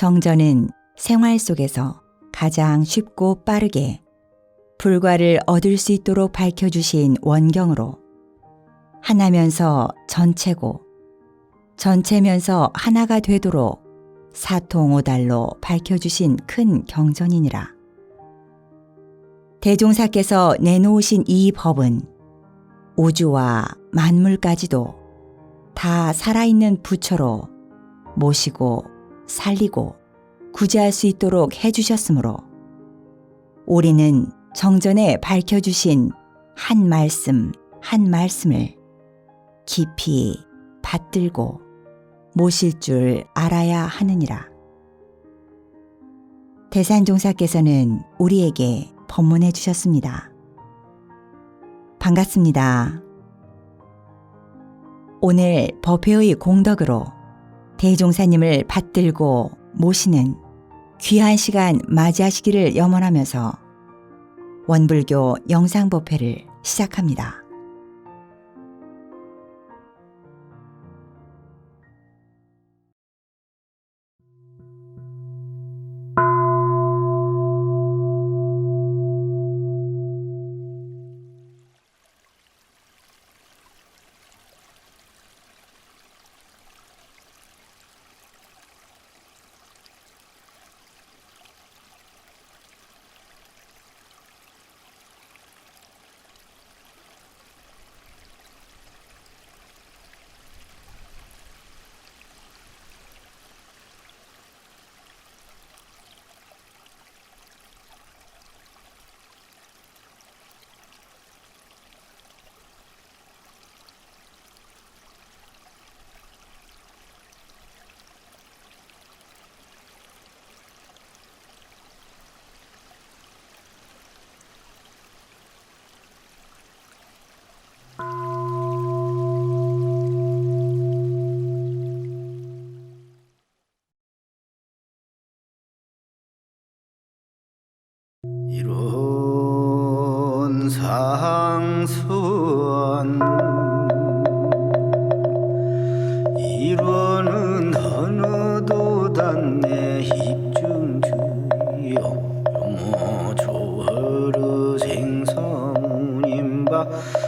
정전은 생활 속에서 가장 쉽고 빠르게 불과를 얻을 수 있도록 밝혀주신 원경으로 하나면서 전체고 전체면서 하나가 되도록 사통오달로 밝혀주신 큰 경전이니라. 대종사께서 내놓으신 이 법은 우주와 만물까지도 다 살아있는 부처로 모시고 살리고 구제할 수 있도록 해주셨으므로 우리는 정전에 밝혀주신 한 말씀 한 말씀을 깊이 받들고 모실 줄 알아야 하느니라. 대산종사께서는 우리에게 법문해 주셨습니다. 반갑습니다. 오늘 법회의 공덕으로 대종사님을 받들고 모시는 귀한 시간 맞이하시기를 염원하면서 원불교 영상법회를 시작합니다. 이룬 상수원 이루는 어느도 단내 입중주요 용모 조허르 생서문임바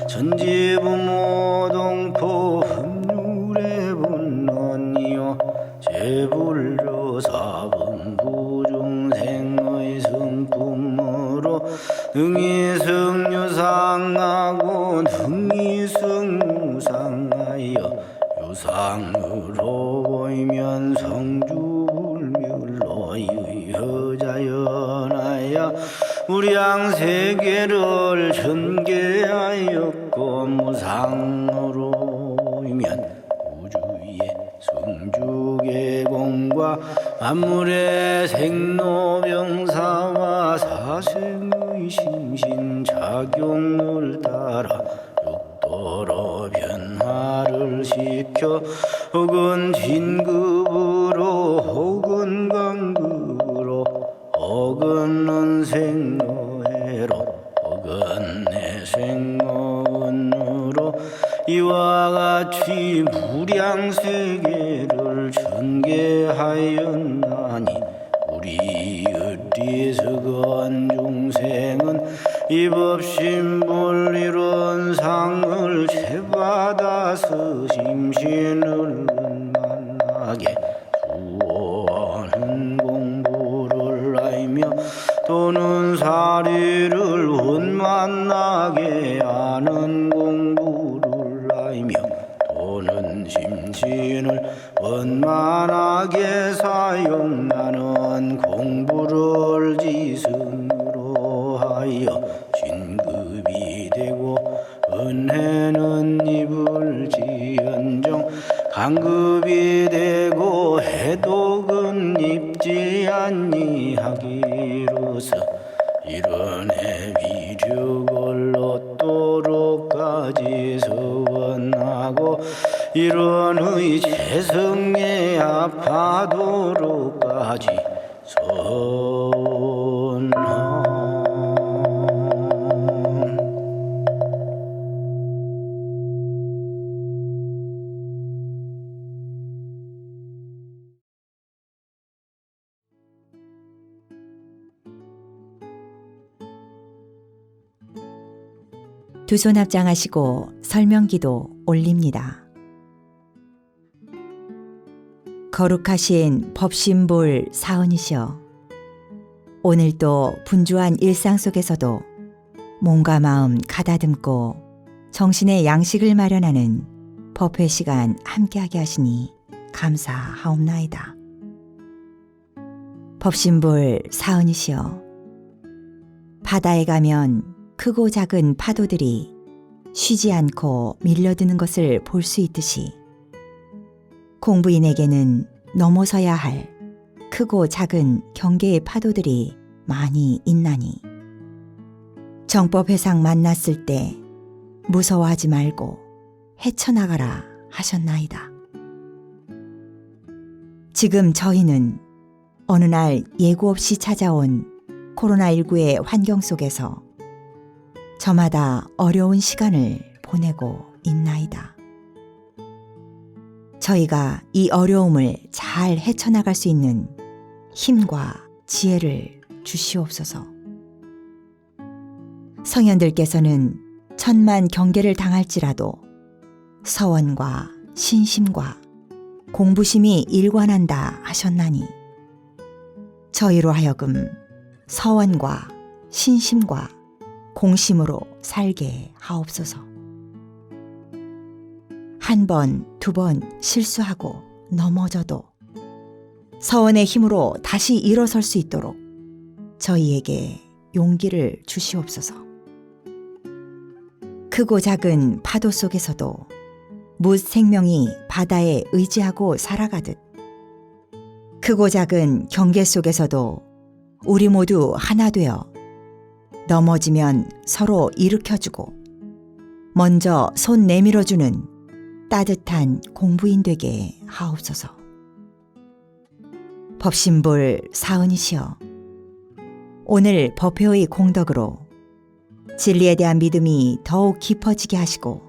전지부모동포 흡률의 분론이요 제불조 사분부중생의 성품으로 능이승유상하고 능이승무상하여 유상으로 보이면 성주불멸로 의허자연하여 우량세계를 전개하였고 무상으로 보이면 우주의 성주계공과 만물의 생로병사와 사생의 심신작용을 따라 육도로 변화를 시켜 혹은 진급으로 혹은 강급으로 혹은 언생노해로 혹은 내생노은으로 이와 같이 무량세계를 전개하였나니 우리 어리석은 중생은 이법신불이론 상을 채받아서 심신을 만나게 수호하는 공부를 알며 또는 사리를 원만나게 하는 공부를 알며 또는 심신을 원만하게 사용하는 공부를 지승으로 하여 진급이 되고 은혜는 입을지언정 강급이 되고 해독은 입지 아니하기로서 이른의 비력을 얻도록까지 서원하고 이른의 재성에 합하도록까지 두 손 합장하시고 설명기도 올립니다. 거룩하신 법신볼 사은이시여, 오늘도 분주한 일상 속에서도 몸과 마음 가다듬고 정신의 양식을 마련하는 법회 시간 함께하게 하시니 감사하옵나이다. 법신볼 사은이시여, 바다에 가면 크고 작은 파도들이 쉬지 않고 밀려드는 것을 볼 수 있듯이 공부인에게는 넘어서야 할 크고 작은 경계의 파도들이 많이 있나니 정법회상 만났을 때 무서워하지 말고 헤쳐나가라 하셨나이다. 지금 저희는 어느 날 예고 없이 찾아온 코로나19의 환경 속에서 저마다 어려운 시간을 보내고 있나이다. 저희가 이 어려움을 잘 헤쳐나갈 수 있는 힘과 지혜를 주시옵소서. 성현들께서는 천만 경계를 당할지라도 서원과 신심과 공부심이 일관한다 하셨나니 저희로 하여금 서원과 신심과 공심으로 살게 하옵소서. 한 번, 두 번 실수하고 넘어져도 서원의 힘으로 다시 일어설 수 있도록 저희에게 용기를 주시옵소서. 크고 작은 파도 속에서도 무 생명이 바다에 의지하고 살아가듯 크고 작은 경계 속에서도 우리 모두 하나 되어 넘어지면 서로 일으켜주고 먼저 손 내밀어주는 따뜻한 공부인 되게 하옵소서. 법신볼 사은이시여, 오늘 법회의 공덕으로 진리에 대한 믿음이 더욱 깊어지게 하시고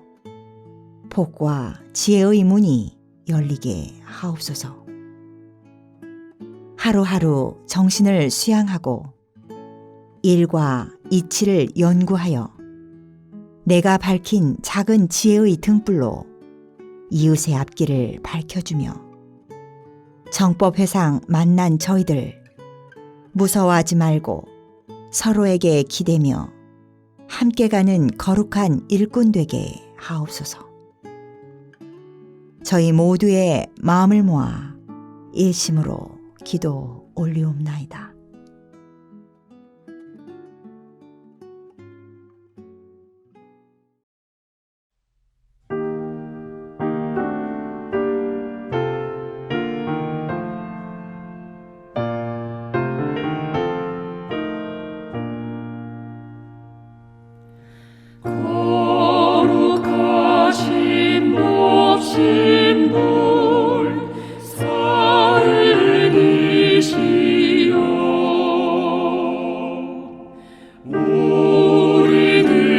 복과 지혜의 문이 열리게 하옵소서. 하루하루 정신을 수양하고 일과 이치를 연구하여 내가 밝힌 작은 지혜의 등불로 이웃의 앞길을 밝혀주며 정법회상 만난 저희들 무서워하지 말고 서로에게 기대며 함께 가는 거룩한 일꾼 되게 하옵소서. 저희 모두의 마음을 모아 일심으로 기도 올리옵나이다. 거룩하신 법신볼 사은이시여, 우리들의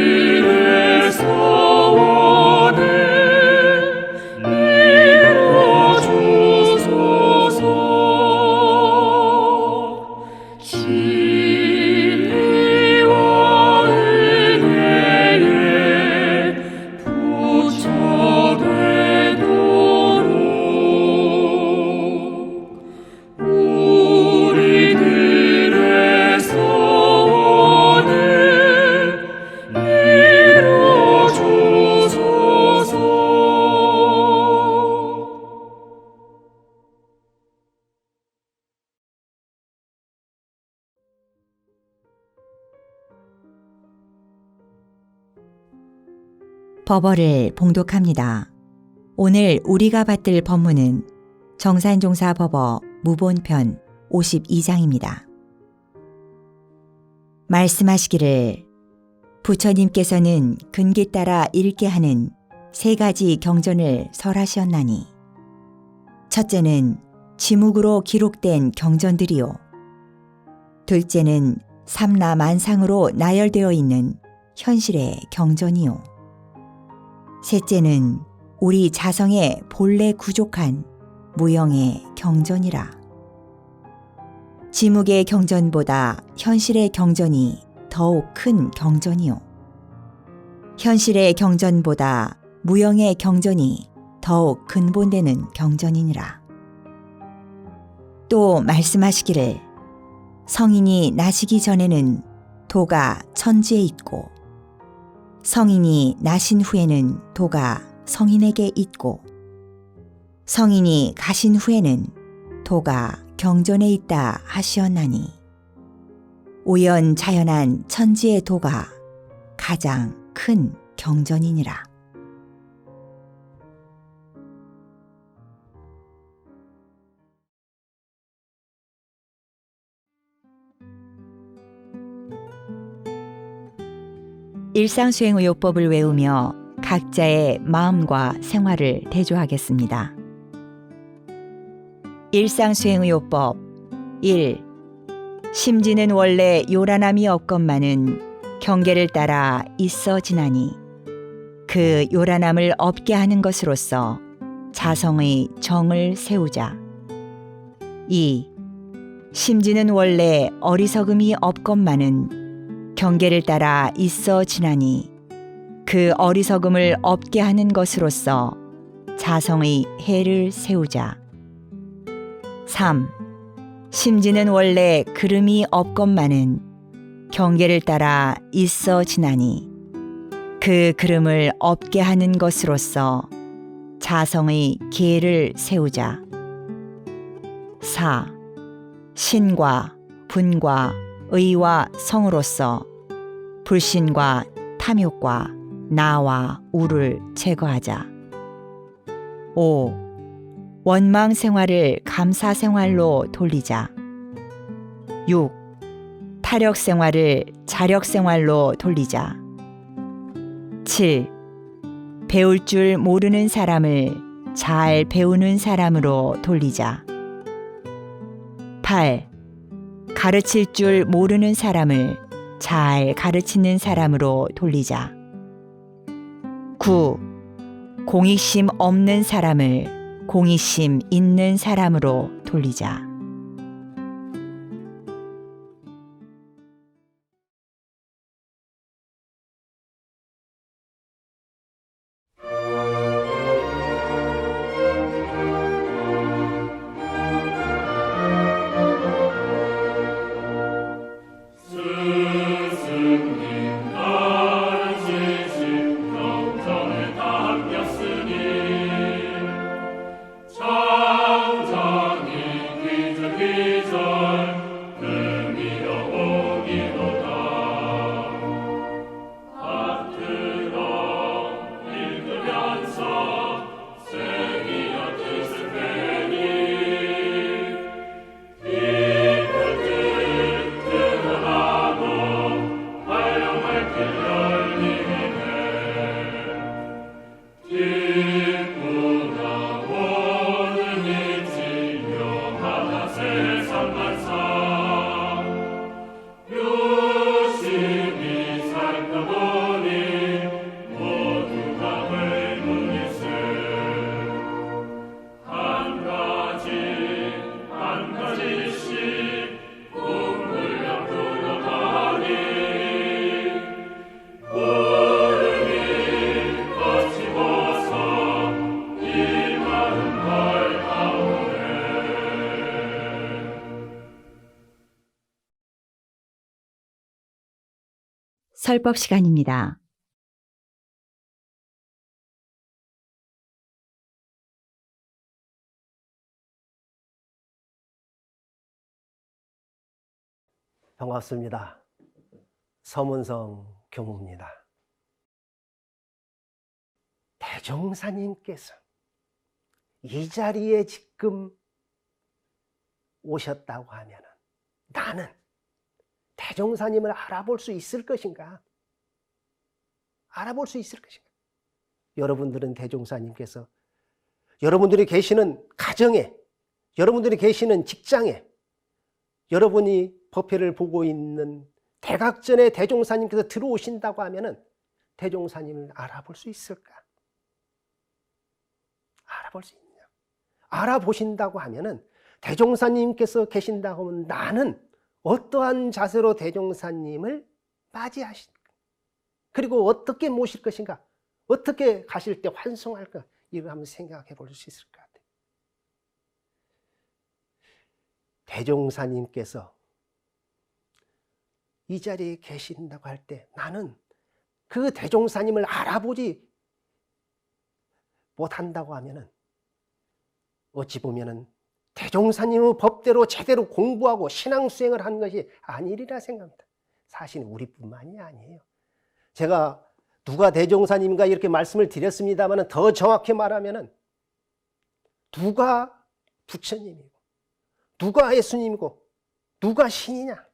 소원을 이루어주소서. 진리와 은혜에 부처되도록 우리들의 소원을 이루어주소서. 법어를 봉독합니다. 오늘 우리가 받들 법문은 정산종사 법어 무본편 52장입니다. 말씀하시기를 부처님께서는 근기 따라 읽게 하는 세 가지 경전을 설하시었나니 첫째는 지묵으로 기록된 경전들이요, 둘째는 삼라만상으로 나열되어 있는 현실의 경전이요, 셋째는 우리 자성의 본래 구족한 무형의 경전이라. 지묵의 경전보다 현실의 경전이 더욱 큰 경전이요, 현실의 경전보다 무형의 경전이 더욱 근본되는 경전이니라. 또 말씀하시기를 성인이 나시기 전에는 도가 천지에 있고 성인이 나신 후에는 도가 성인에게 있고 성인이 가신 후에는 도가 경전에 있다 하시었나니 우연자연한 천지의 도가 가장 큰 경전이니라. 일상수행의요법을 외우며 각자의 마음과 생활을 대조하겠습니다. 일상수행의요법 1. 심지는 원래 요란함이 없건만은 경계를 따라 있어 지나니 그 요란함을 없게 하는 것으로서 자성의 정을 세우자. 2. 심지는 원래 어리석음이 없건만은 경계를 따라 있어 지나니 그 어리석음을 없게 하는 것으로서 자성의 해를 세우자. 3. 심지는 원래 그름이 없건만은 경계를 따라 있어 지나니 그 그름을 없게 하는 것으로서 자성의 계를 세우자. 4. 신과 분과 의와 성으로서 불신과 탐욕과 나와 우를 제거하자. 5. 원망 생활을 감사 생활로 돌리자. 6. 타력 생활을 자력 생활로 돌리자. 7. 배울 줄 모르는 사람을 잘 배우는 사람으로 돌리자. 8. 가르칠 줄 모르는 사람을 잘 가르치는 사람으로 돌리자. 9. 공익심 없는 사람을 공익심 있는 사람으로 돌리자. 스승님 가르치신 경전을 담겼으니 창장이 기절기절 의미여 오기로다. 받들어 읽으면서 생이여 뜻을 빼니 깊은 뜻 드러나고 활용할 길 열리네. 기쁘나 모든 일지 묘하다 세상만사 유심히 살펴보니 모두가 의문일세. 한 가지씩 꿈물려 들어가니 구름이 거치고서 이 마음 헐가오네. 설법 시간입니다. 반갑습니다. 서문성 교무입니다. 대종사님께서 이 자리에 지금 오셨다고 하면 나는 대종사님을 알아볼 수 있을 것인가? 알아볼 수 있을 것인가? 여러분들은 대종사님께서 여러분들이 계시는 가정에, 여러분들이 계시는 직장에, 여러분이 법회를 보고 있는 대각전에 대종사님께서 들어오신다고 하면은 대종사님을 알아볼 수 있을까? 알아볼 수 있느냐? 알아보신다고 하면은 대종사님께서 계신다고 하면 나는 어떠한 자세로 대종사님을 맞이하실까? 그리고 어떻게 모실 것인가? 어떻게 가실 때 환송할까? 이걸 한번 생각해 볼 수 있을 것 같아요. 대종사님께서 이 자리에 계신다고 할 때 나는 그 대종사님을 알아보지 못한다고 하면은 어찌 보면은 대종사님의 법대로 제대로 공부하고 신앙수행을 한 것이 아니리라 생각합니다. 사실 우리뿐만이 아니에요. 제가 누가 대종사님인가 이렇게 말씀을 드렸습니다만 더 정확히 말하면은 누가 부처님이고 누가 예수님이고 누가 신이냐,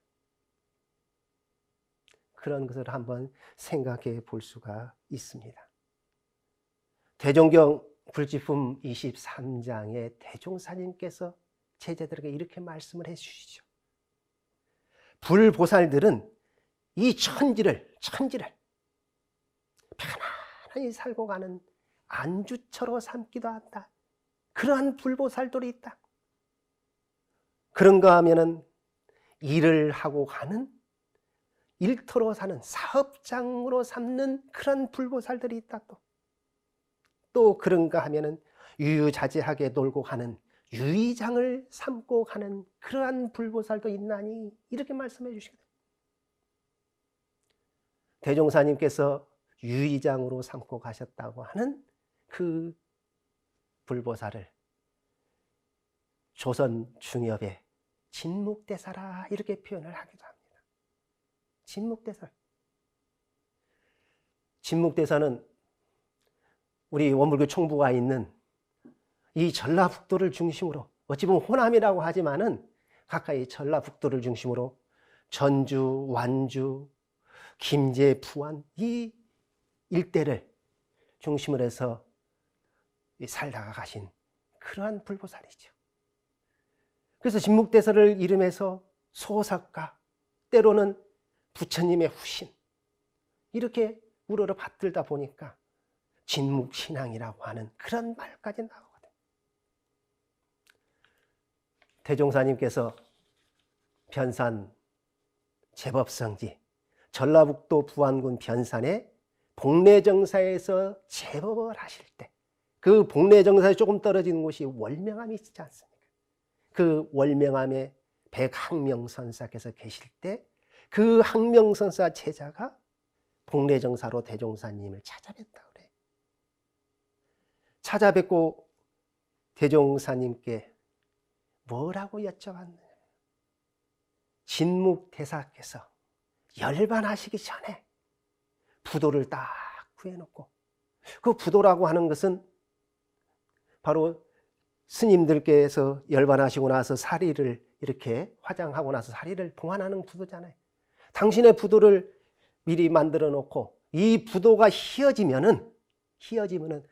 그런 것을 한번 생각해 볼 수가 있습니다. 대종경 불지품 23장에 대종사님께서 제자들에게 이렇게 말씀을 해 주시죠. 불보살들은 이 천지를 편안히 살고 가는 안주처로 삼기도 한다. 그러한 불보살들이 있다. 그런가 하면은 일을 하고 가는 일터로 사는 사업장으로 삼는 그런 불보살들이 있다. 또 그런가 하면은 유유자재하게 놀고 가는 유의장을 삼고 가는 그러한 불보살도 있나니, 이렇게 말씀해 주시거든요. 대종사님께서 유의장으로 삼고 가셨다고 하는 그 불보살을 조선 중엽의 진묵대사라 이렇게 표현을 하기도 합니다. 진묵대사. 진묵대사는 우리 원불교 총부가 있는 이 전라북도를 중심으로, 어찌 보면 호남이라고 하지만은 가까이 전라북도를 중심으로 전주, 완주, 김제, 부안 이 일대를 중심으로 해서 살다가 가신 그러한 불보살이죠. 그래서 진묵대사를 이름해서 소삭가, 때로는 부처님의 후신, 이렇게 우러러 받들다 보니까 진묵신앙이라고 하는 그런 말까지 나오거든요. 대종사님께서 변산 제법성지 전라북도 부안군 변산의 복례정사에서 제법을 하실 때, 그 복례정사에 조금 떨어지는 곳이 월명암이 있지 않습니까? 그 월명암에 백학명선사께서 계실 때 그 학명선사 제자가 복례정사로 대종사님을 찾아뵙다 그래요. 찾아뵙고 대종사님께 뭐라고 여쭤봤느냐? 진묵대사께서 열반하시기 전에 부도를 딱 구해놓고, 그 부도라고 하는 것은 바로 스님들께서 열반하시고 나서 사리를 이렇게 화장하고 나서 사리를 봉안하는 부도잖아요. 당신의 부도를 미리 만들어 놓고 이 부도가 휘어지면은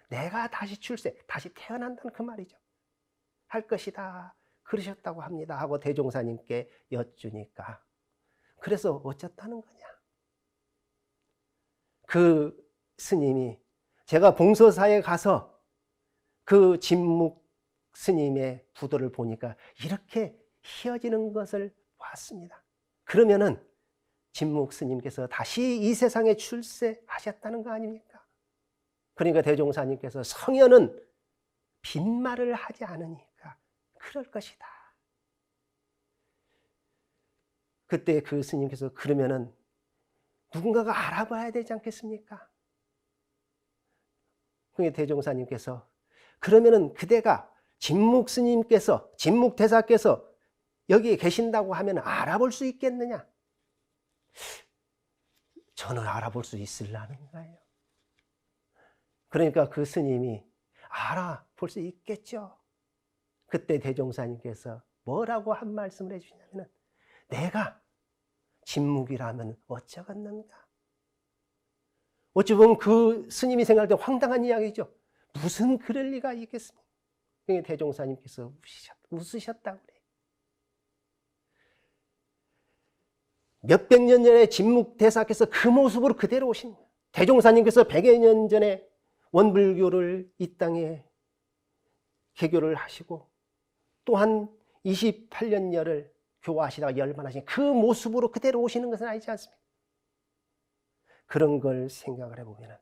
내가 다시 출세, 다시 태어난다는 그 말이죠. 할 것이다. 그러셨다고 합니다. 하고 대종사님께 여쭈니까, 그래서 어쩌다는 거냐? 그 스님이 제가 봉서사에 가서 그 진묵 스님의 부도를 보니까 이렇게 휘어지는 것을 봤습니다. 그러면은 진묵 스님께서 다시 이 세상에 출세하셨다는 거 아닙니까? 그러니까 대종사님께서 성현은 빈말을 하지 않으니까 그럴 것이다. 그때 그 스님께서 그러면은 누군가가 알아봐야 되지 않겠습니까? 그러니까 대종사님께서 그러면은 그대가 진묵 스님께서, 진묵 대사께서 여기에 계신다고 하면 알아볼 수 있겠느냐? 저는 알아볼 수 있으려는 거예요. 그러니까 그 스님이 알아볼 수 있겠죠. 그때 대종사님께서 뭐라고 한 말씀을 해주시냐면, 내가 진묵이라면 어쩌겠는가? 어찌 보면 그 스님이 생각할 때 황당한 이야기죠. 무슨 그럴 리가 있겠습니까? 그러니까 대종사님께서 웃으셨다고 그래요. 몇백 년 전에 진묵대사께서 그 모습으로 그대로 오신 거예요. 대종사님께서 100여 년 전에 원불교를 이 땅에 개교를 하시고 또한 28년여를 교화하시다가 열반하신 그 모습으로 그대로 오시는 것은 아니지 않습니까? 그런 걸 생각을 해보면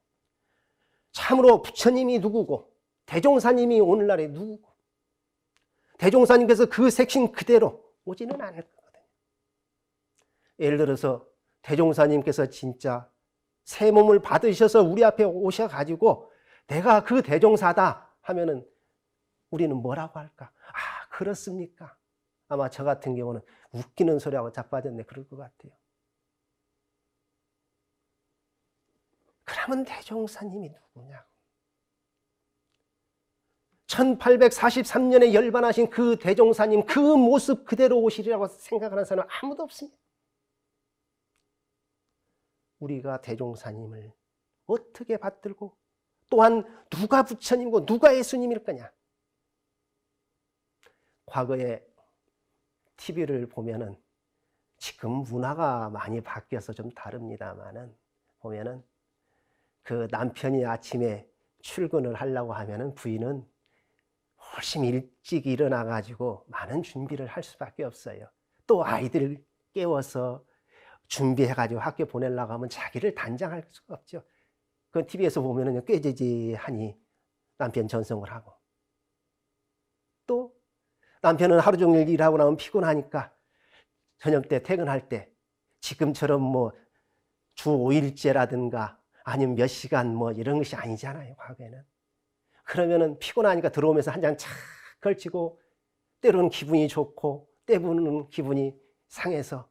참으로 부처님이 누구고 대종사님이 오늘날에 누구고 대종사님께서 그 색신 그대로 오지는 않을 거거든요. 예를 들어서 대종사님께서 진짜 새 몸을 받으셔서 우리 앞에 오셔가지고 내가 그 대종사다 하면은 우리는 뭐라고 할까? 아, 그렇습니까? 아마 저 같은 경우는 웃기는 소리하고 자빠졌네 그럴 것 같아요. 그러면 대종사님이 누구냐고. 1843년에 열반하신 그 대종사님 그 모습 그대로 오시리라고 생각하는 사람은 아무도 없습니다. 우리가 대종사님을 어떻게 받들고 또한 누가 부처님이고 누가 예수님일 거냐. 과거에 TV를 보면은 지금 문화가 많이 바뀌어서 좀 다릅니다만은 보면은 그 남편이 아침에 출근을 하려고 하면은 부인은 훨씬 일찍 일어나 가지고 많은 준비를 할 수밖에 없어요. 또 아이들 깨워서 준비해 가지고 학교 보내려고 하면 자기를 단장할 수가 없죠. 그 TV에서 보면은 꾀지지하니 남편 전송을 하고 또 남편은 하루 종일 일하고 나면 피곤하니까 저녁 때 퇴근할 때 지금처럼 뭐 주 5일째라든가 아니면 몇 시간 뭐 이런 것이 아니잖아요. 과거에는. 그러면은 피곤하니까 들어오면서 한 장 착 걸치고 때로는 기분이 좋고 때로는 기분이 상해서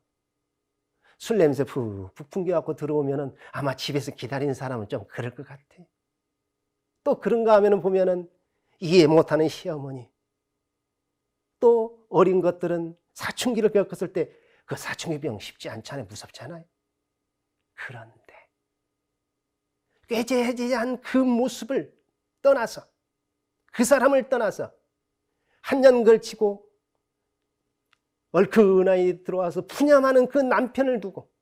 술 냄새 푹푹 풍겨갖고 들어오면은 아마 집에서 기다리는 사람은 좀 그럴 것 같아요. 또 그런가 하면은 보면은 이해 못하는 시어머니 또 어린 것들은 사춘기를 겪었을 때 그 사춘기 병 쉽지 않잖아요. 무섭잖아요. 그런데 꾀죄죄한 그 모습을 떠나서 그 사람을 떠나서 한 년 걸치고 얼큰하게 들어와서 푸념하는 그 남편을 두고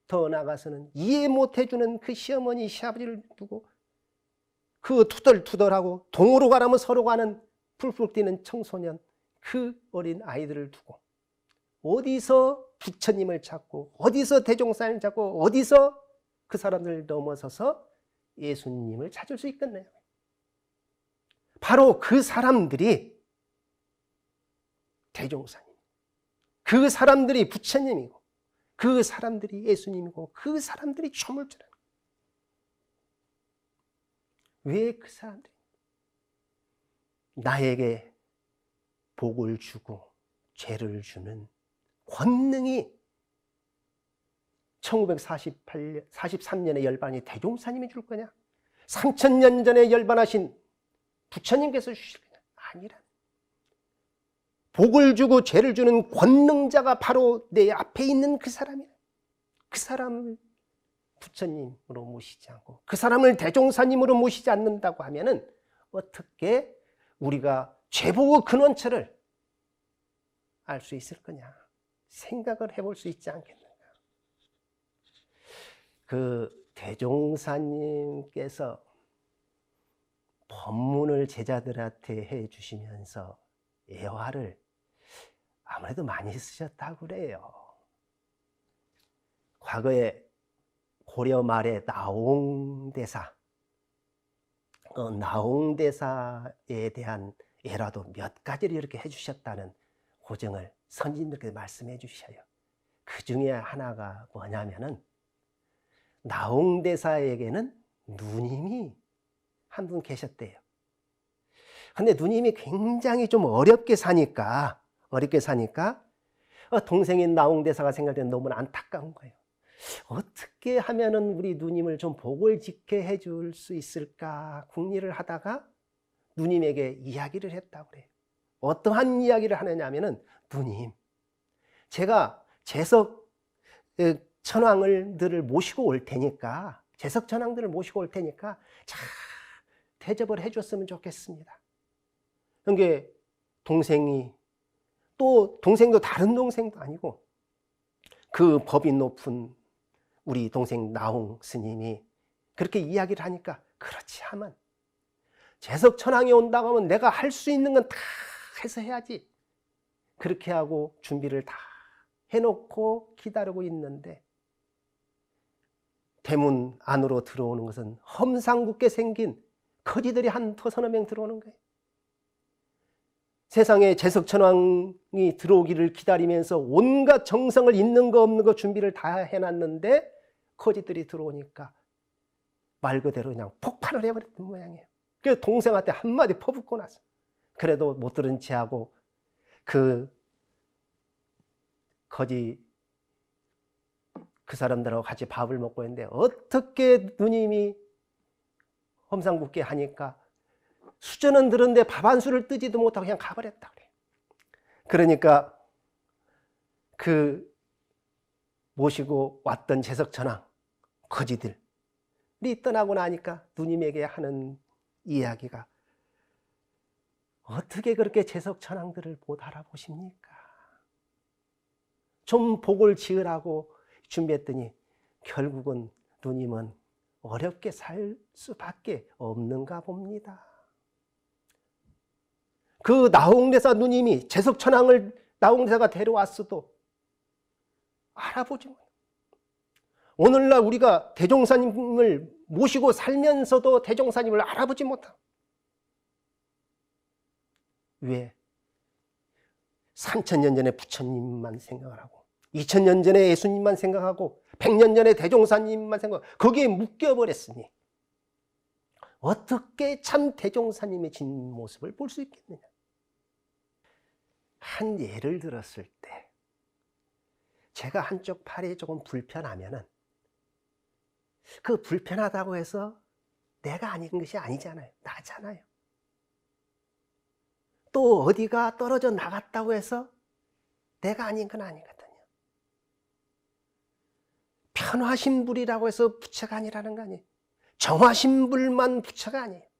더 나아가서는 이해 못해주는 그 시어머니 시아버지를 두고 그 투덜투덜하고 동으로 가라면 서로 가는 풀풀 뛰는 청소년 그 어린 아이들을 두고 어디서 부처님을 찾고 어디서 대종사님을 찾고 어디서 그 사람들을 넘어서서 예수님을 찾을 수 있겠네요. 바로 그 사람들이 대종사님, 그 사람들이 부처님이고 그 사람들이 예수님이고 그 사람들이 조물주라는 거예요. 왜 그 사람들이 나에게 복을 주고 죄를 주는 권능이 1943년에 열반이 대종사님이 줄 거냐? 3000년 전에 열반하신 부처님께서 주실 거냐? 아니라. 복을 주고 죄를 주는 권능자가 바로 내 앞에 있는 그 사람이야. 그 사람을 부처님으로 모시지 않고 그 사람을 대종사님으로 모시지 않는다고 하면은 어떻게 우리가 죄복의 근원처를 알 수 있을 거냐? 생각을 해볼 수 있지 않겠는가? 그 대종사님께서 법문을 제자들한테 해 주시면서 예화를 아무래도 많이 쓰셨다고 그래요. 과거에 고려 말에 나홍대사, 나홍대사에 대한 예라도 몇 가지를 이렇게 해주셨다는 고증을 선진들께서 말씀해 주셔요. 그 중에 하나가 뭐냐면은 나홍대사에게는 누님이 한 분 계셨대요. 근데 누님이 굉장히 좀 어렵게 사니까 동생인 나홍대사가 생각할 때는 너무 안타까운 거예요. 어떻게 하면은 우리 누님을 좀 복을 짓게 해줄 수 있을까 궁리를 하다가 누님에게 이야기를 했다고 그래요. 어떠한 이야기를 하느냐 하면은 누님, 제가 재석 천왕들을 모시고 올 테니까 재석 천왕들을 모시고 올 테니까 잘 대접을 해줬으면 좋겠습니다. 그러니까 동생이 또 동생도 다른 동생도 아니고 그 법이 높은 우리 동생 나홍 스님이 그렇게 이야기를 하니까 그렇지 하면 재석 천왕이 온다고 하면 내가 할 수 있는 건 다 해서 해야지. 그렇게 하고 준비를 다 해놓고 기다리고 있는데 대문 안으로 들어오는 것은 험상궂게 생긴 거지들이 한 서너 명 들어오는 거예요. 세상에 제석천왕이 들어오기를 기다리면서 온갖 정성을 있는 거 없는 거 준비를 다 해놨는데 거지들이 들어오니까 말 그대로 그냥 폭발을 해버렸던 모양이에요. 그래서 동생한테 한마디 퍼붓고 나서 그래도 못 들은 체하고 그 거지 그 사람들하고 같이 밥을 먹고 있는데 어떻게 누님이 험상궂게 하니까 수저는 들었는데 밥 한 술을 뜨지도 못하고 그냥 가버렸다 그래요. 그러니까 그 모시고 왔던 제석천왕 거지들이 떠나고 나니까 누님에게 하는 이야기가 어떻게 그렇게 제석천왕들을 못 알아보십니까? 좀 복을 지으라고 준비했더니 결국은 누님은 어렵게 살 수밖에 없는가 봅니다. 그 나홍대사 누님이 제석천왕을 나홍대사가 데려왔어도 알아보지 못해요. 오늘날 우리가 대종사님을 모시고 살면서도 대종사님을 알아보지 못하고 왜? 3000년 전에 부처님만 생각을 하고 2000년 전에 예수님만 생각하고 100년 전에 대종사님만 생각하고 거기에 묶여버렸으니 어떻게 참 대종사님의 진 모습을 볼 수 있겠느냐. 한 예를 들었을 때 제가 한쪽 팔이 조금 불편하면은 그 불편하다고 해서 내가 아닌 것이 아니잖아요. 나잖아요. 또 어디가 떨어져 나갔다고 해서 내가 아닌 건 아니거든요. 편화신불이라고 해서 부처가 아니라는 거 아니에요. 정화신불만 부처가 아니에요.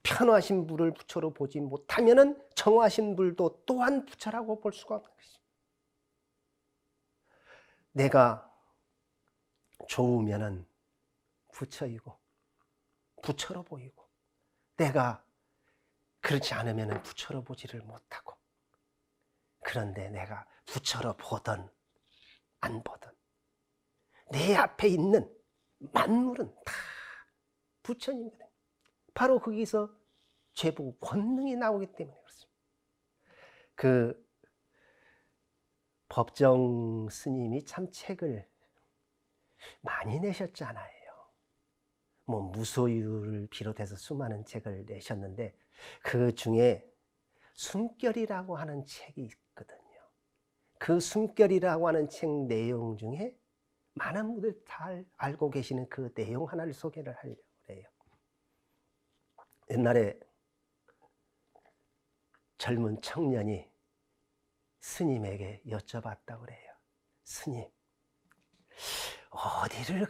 편화신불을 부처로 보지 못하면은 정화신불도 또한 부처라고 볼 수가 없는 것이죠. 내가 좋으면은 부처이고 부처로 보이고 내가 그렇지 않으면은 부처로 보지를 못하고 그런데 내가 부처로 보든 안 보든 내 앞에 있는 만물은 다 부처님이거든요. 바로 거기서 죄부 권능이 나오기 때문에 그렇습니다. 그 법정 스님이 참 책을 많이 내셨잖아요. 뭐 무소유를 비롯해서 수많은 책을 내셨는데 그 중에 숨결이라고 하는 책이 있거든요. 그 숨결이라고 하는 책 내용 중에 많은 분들 잘 알고 계시는 그 내용 하나를 소개를 하려고 해요. 옛날에 젊은 청년이 스님에게 여쭤봤다고 그래요. 스님, 어디를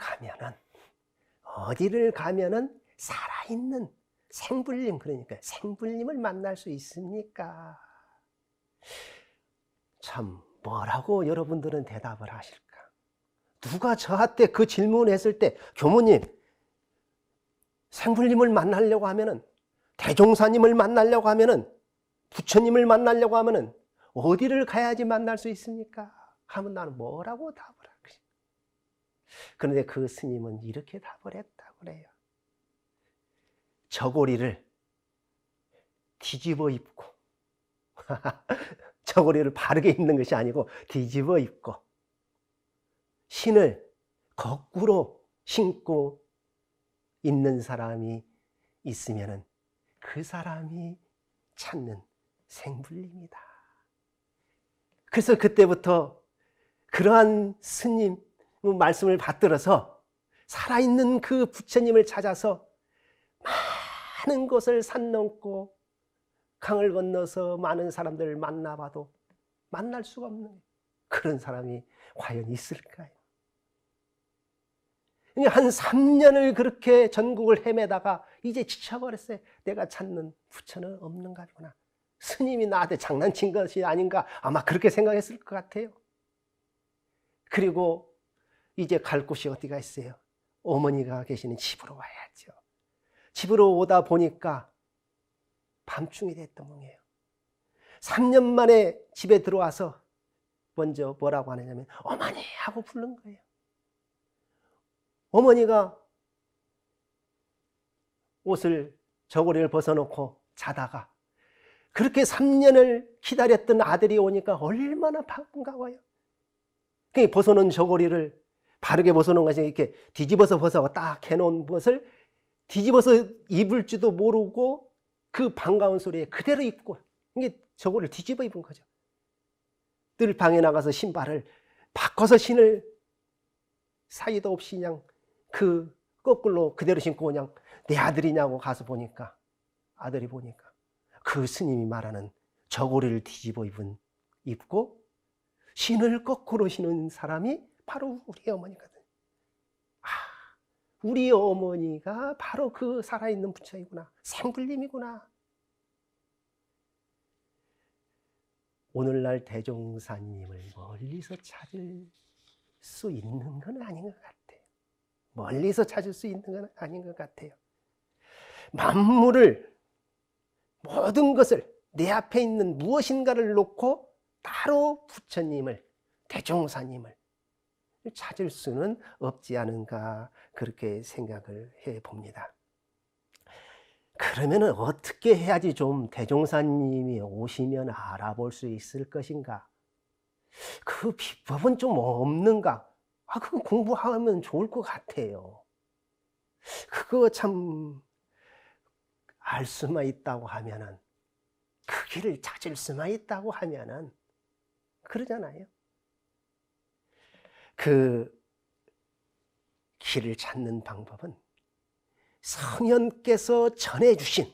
가면은 살아있는 생불림, 그러니까 생불림을 만날 수 있습니까? 참 뭐라고 여러분들은 대답을 하실까? 누가 저한테 그 질문을 했을 때 교모님, 생불림을 만나려고 하면은 대종사님을 만나려고 하면은 부처님을 만나려고 하면은 어디를 가야지 만날 수 있습니까? 하면 나는 뭐라고 답을 할까? 그런데 그 스님은 이렇게 답을 했다고 그래요. 저고리를 뒤집어 입고 저고리를 바르게 입는 것이 아니고 뒤집어 입고 신을 거꾸로 신고 있는 사람이 있으면은 그 사람이 찾는 생불림이다. 그래서 그때부터 그러한 스님 말씀을 받들어서 살아있는 그 부처님을 찾아서 많은 곳을 산 넘고 강을 건너서 많은 사람들을 만나봐도 만날 수가 없는 그런 사람이 과연 있을까요? 한 3년을 그렇게 전국을 헤매다가 이제 지쳐버렸어요. 내가 찾는 부처는 없는가 보구나. 스님이 나한테 장난친 것이 아닌가 아마 그렇게 생각했을 것 같아요. 그리고 이제 갈 곳이 어디가 있어요? 어머니가 계시는 집으로 와야죠. 집으로 오다 보니까 밤중이 됐던 거예요. 3년 만에 집에 들어와서 먼저 뭐라고 하느냐면 어머니 하고 부른 거예요. 어머니가 옷을 저고리를 벗어놓고 자다가 그렇게 3년을 기다렸던 아들이 오니까 얼마나 반가워요. 그 벗어놓은 저고리를 바르게 벗어놓은 것이 이렇게 뒤집어서 벗어 딱 해놓은 것을 뒤집어서 입을지도 모르고 그 반가운 소리에 그대로 입고 이게 저고리를 뒤집어 입은 거죠. 늘 방에 나가서 신발을 바꿔서 신을 사이도 없이 그냥 그 거꾸로 그대로 신고 그냥 내 아들이냐고 가서 보니까 아들이 보니까 그 스님이 말하는 저고리를 뒤집어 입고 신을 거꾸로 신은 사람이 바로 우리 어머니거든요. 아, 우리 어머니가 바로 그 살아있는 부처이구나. 생불림이구나. 오늘날 대종사님을 멀리서 찾을 수 있는 건 아닌 것 같아요. 멀리서 찾을 수 있는 건 아닌 것 같아요. 만물을, 모든 것을 내 앞에 있는 무엇인가를 놓고 따로 부처님을, 대종사님을 찾을 수는 없지 않은가 그렇게 생각을 해봅니다. 그러면 어떻게 해야지 좀 대종사님이 오시면 알아볼 수 있을 것인가? 그 비법은 좀 없는가? 그거 공부하면 좋을 것 같아요. 그거 참 알 수만 있다고 하면은, 그 길을 찾을 수만 있다고 하면은 그러잖아요. 그 길을 찾는 방법은 성현께서 전해주신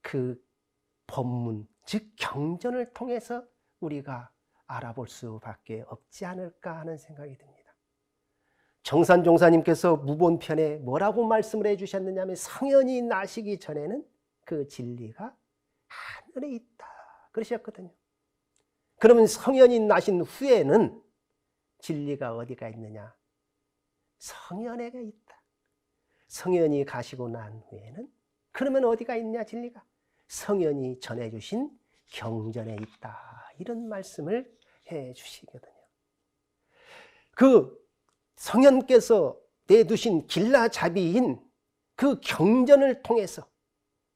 그 법문, 즉 경전을 통해서 우리가 알아볼 수밖에 없지 않을까 하는 생각이 듭니다. 정산종사님께서 무본편에 뭐라고 말씀을 해주셨느냐 하면 성현이 나시기 전에는 그 진리가 하늘에 있다 그러셨거든요. 그러면 성현이 나신 후에는 진리가 어디가 있느냐? 성현에가 있다. 성현이 가시고 난 후에는 그러면 어디가 있냐 진리가? 성현이 전해주신 경전에 있다. 이런 말씀을 해주시거든요. 그 성현께서 내두신 길라잡이인 그 경전을 통해서,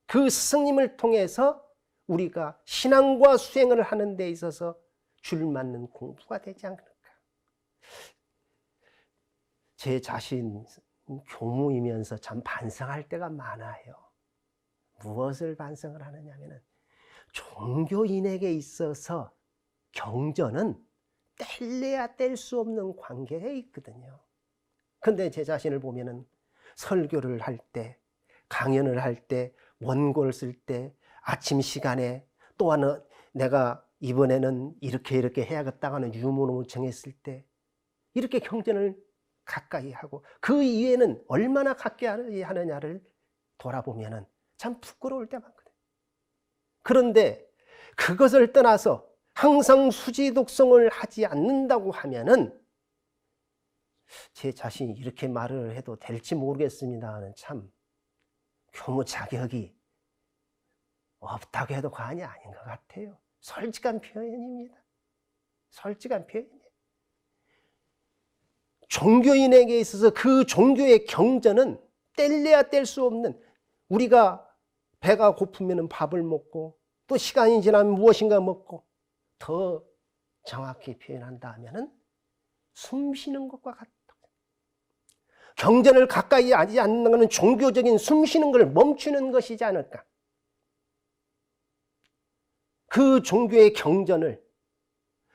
그 스승님을 통해서 우리가 신앙과 수행을 하는 데 있어서 줄맞는 공부가 되지 않을까. 제 자신 교무이면서 참 반성할 때가 많아요. 무엇을 반성을 하느냐 하면 종교인에게 있어서 경전은 뗄래야 뗄 수 없는 관계에 있거든요. 근데 제 자신을 보면은 설교를 할 때, 강연을 할 때, 원고를 쓸 때, 아침 시간에 또 하나 내가 이번에는 이렇게 해야겠다고 하는 유문을 정했을 때 이렇게 경전을 가까이 하고 그 이외에는 얼마나 가까이 하느냐를 돌아보면은 참 부끄러울 때 많거든요. 그런데 그것을 떠나서 항상 수지독성을 하지 않는다고 하면은 제 자신이 이렇게 말을 해도 될지 모르겠습니다는 참 교무 자격이 없다고 해도 과언이 아닌 것 같아요. 솔직한 표현입니다. 솔직한 표현이에요. 종교인에게 있어서 그 종교의 경전은 뗄래야 뗄 수 없는, 우리가 배가 고프면 밥을 먹고 또 시간이 지나면 무엇인가 먹고, 더 정확히 표현한다 하면은 숨 쉬는 것과 같다. 경전을 가까이 하지 않는 것은 종교적인 숨 쉬는 것을 멈추는 것이지 않을까. 그 종교의 경전을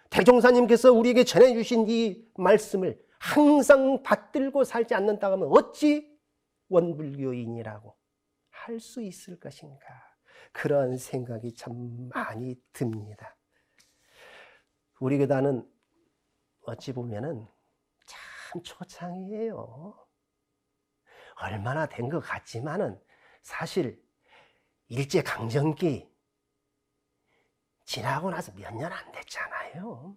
대종사님께서 우리에게 전해주신 이 말씀을 항상 받들고 살지 않는다고 하면 어찌 원불교인이라고 할 수 있을 것인가. 그런 생각이 참 많이 듭니다. 우리 교단은 어찌 보면은 참 초창이에요. 얼마나 된 것 같지만은 사실 일제강점기 지나고 나서 몇 년 안 됐잖아요.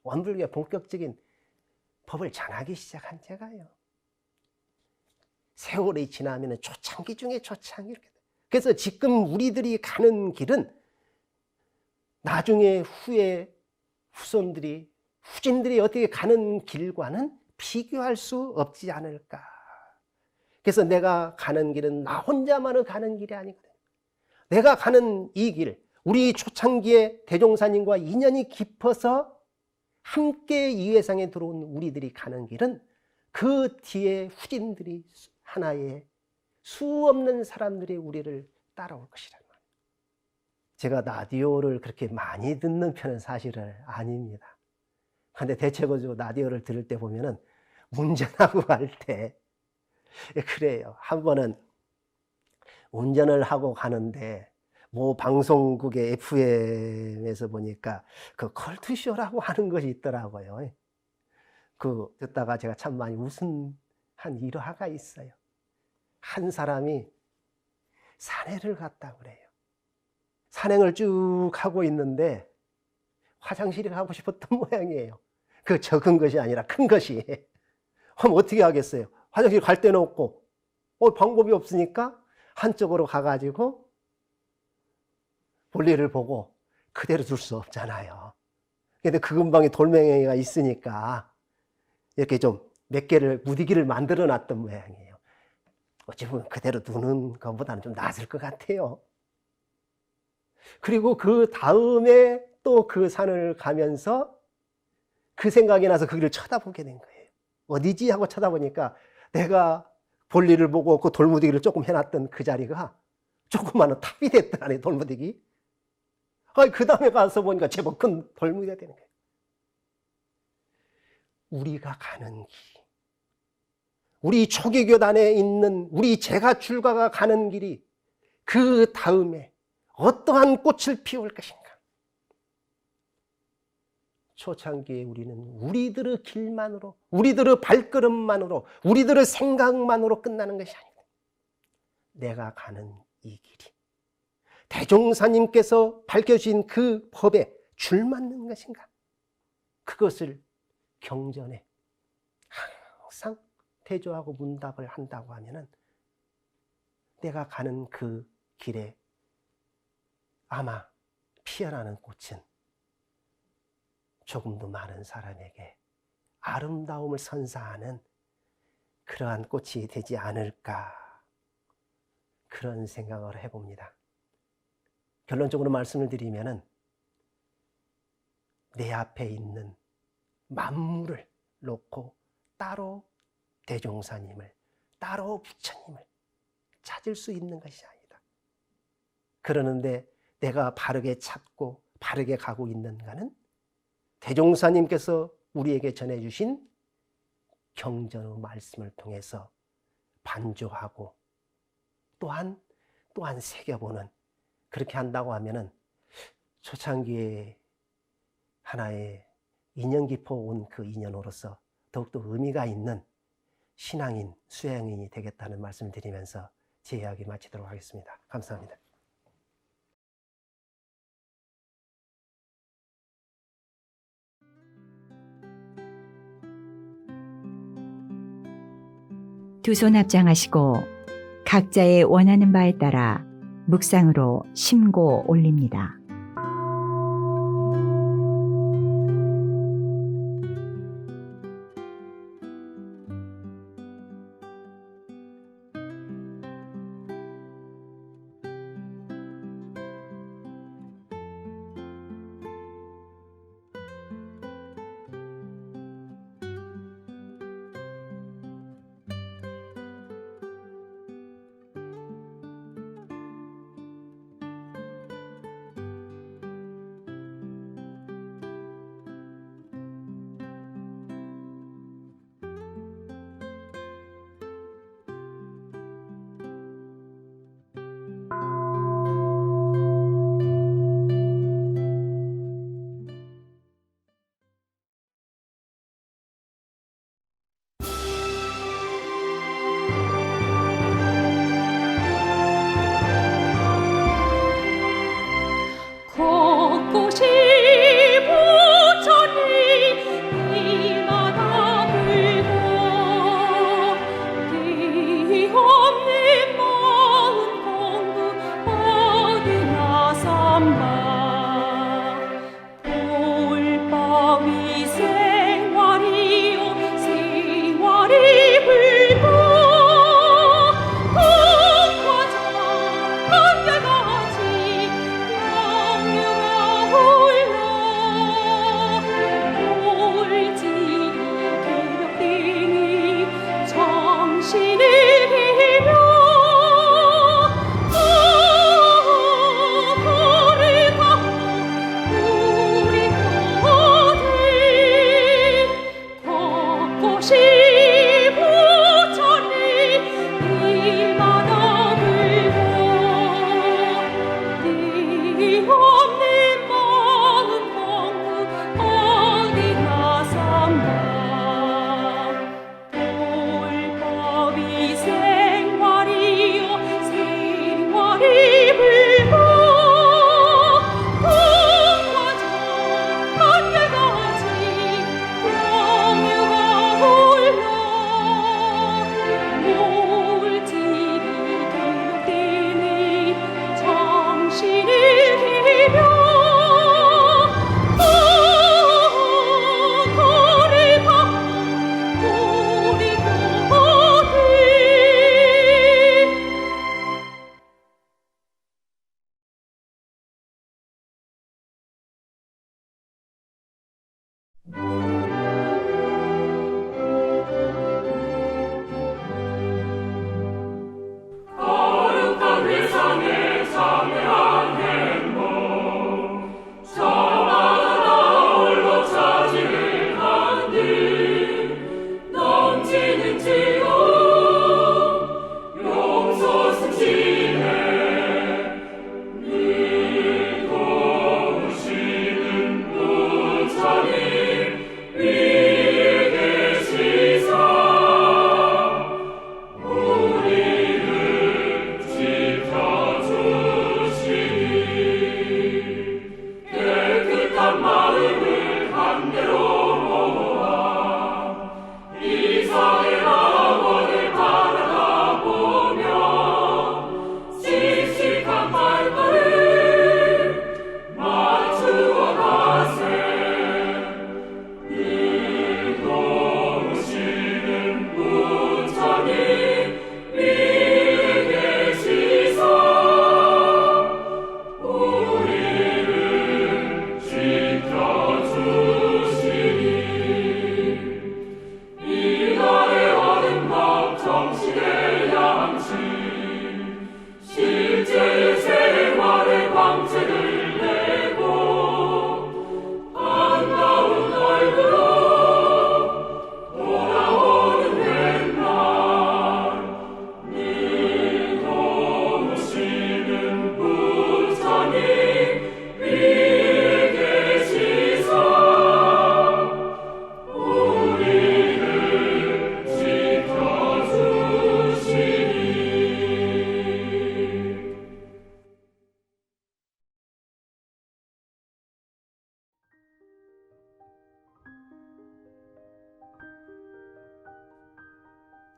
원불교의 본격적인 법을 전하기 시작한 제가요. 세월이 지나면 초창기 중에 초창기 이렇게. 그래서 지금 우리들이 가는 길은 나중에 후에 후손들이, 후진들이 어떻게 가는 길과는 비교할 수 없지 않을까. 그래서 내가 가는 길은 나 혼자만을 가는 길이 아니거든요. 내가 가는 이 길, 우리 초창기에 대종사님과 인연이 깊어서 함께 이 회상에 들어온 우리들이 가는 길은 그 뒤에 후진들이 하나의 수 없는 사람들이 우리를 따라올 것이란 말이에요. 제가 라디오를 그렇게 많이 듣는 편은 사실은 아닙니다. 근데 대체적으로 라디오를 들을 때 보면은 운전하고 갈 때 그래요. 한 번은 운전을 하고 가는데 뭐 방송국의 FM에서 보니까 그 컬투쇼라고 하는 것이 있더라고요. 그 듣다가 제가 참 많이 웃은 한 일화가 있어요. 한 사람이 산행을 갔다 그래요. 산행을 쭉 하고 있는데 화장실에 가고 싶었던 모양이에요. 그 적은 것이 아니라 큰 것이. 그럼 어떻게 하겠어요? 화장실 갈 데는 없고 방법이 없으니까 한쪽으로 가가지고 볼일을 보고 그대로 둘 수 없잖아요. 근데 그 근방에 돌멩이가 있으니까 이렇게 좀 몇 개를 무디기를 만들어 놨던 모양이에요. 어찌 보면 그대로 두는 것보다는 좀 나을 것 같아요. 그리고 그 다음에 또 그 산을 가면서 그 생각이 나서 그 길을 쳐다보게 된 거예요. 어디지 하고 쳐다보니까 내가 볼일을 보고 그 돌무디기를 조금 해놨던 그 자리가 조그마한 탑이 됐더라니, 돌무디기. 그 다음에 가서 보니까 제법 큰 돌무디가 되는 거예요. 우리가 가는 길, 우리 초기교단에 있는 우리 제가 출가가 가는 길이 그 다음에 어떠한 꽃을 피울 것인가. 초창기에 우리는 우리들의 길만으로, 우리들의 발걸음만으로, 우리들의 생각만으로 끝나는 것이 아니다. 내가 가는 이 길이 대종사님께서 밝혀주신 그 법에 줄맞는 것인가? 그것을 경전에 항상 대조하고 문답을 한다고 하면은 내가 가는 그 길에 아마 피어나는 꽃은 조금 더 많은 사람에게 아름다움을 선사하는 그러한 꽃이 되지 않을까, 그런 생각을 해봅니다. 결론적으로 말씀을 드리면은 내 앞에 있는 만물을 놓고 따로 대종사님을, 따로 부처님을 찾을 수 있는 것이 아니다. 그러는데 내가 바르게 찾고 바르게 가고 있는가는 대종사님께서 우리에게 전해주신 경전의 말씀을 통해서 반조하고 또한 새겨보는, 그렇게 한다고 하면은 초창기에 하나의 인연 깊어 온 그 인연으로서 더욱더 의미가 있는 신앙인, 수양인이 되겠다는 말씀을 드리면서 제 이야기 마치도록 하겠습니다. 감사합니다. 두 손 합장하시고 각자의 원하는 바에 따라 묵상으로 심고 올립니다.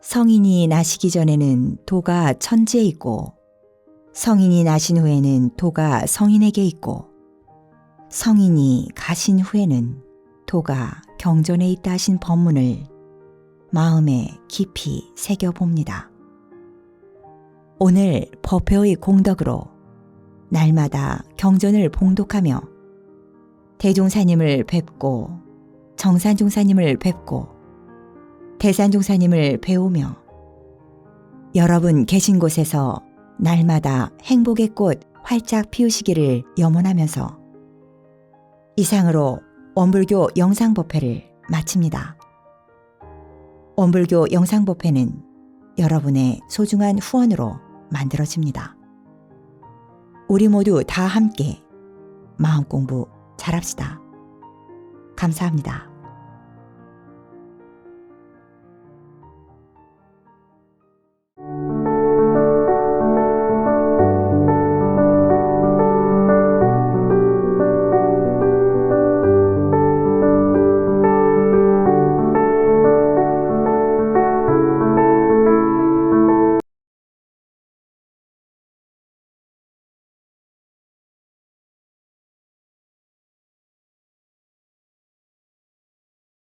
성인이 나시기 전에는 도가 천지에 있고 성인이 나신 후에는 도가 성인에게 있고 성인이 가신 후에는 도가 경전에 있다 하신 법문을 마음에 깊이 새겨봅니다. 오늘 법회의 공덕으로 날마다 경전을 봉독하며 대종사님을 뵙고 정산종사님을 뵙고 대산종사님을 배우며 여러분 계신 곳에서 날마다 행복의 꽃 활짝 피우시기를 염원하면서 이상으로 원불교 영상법회를 마칩니다. 원불교 영상법회는 여러분의 소중한 후원으로 만들어집니다. 우리 모두 다 함께 마음 공부 잘합시다. 감사합니다.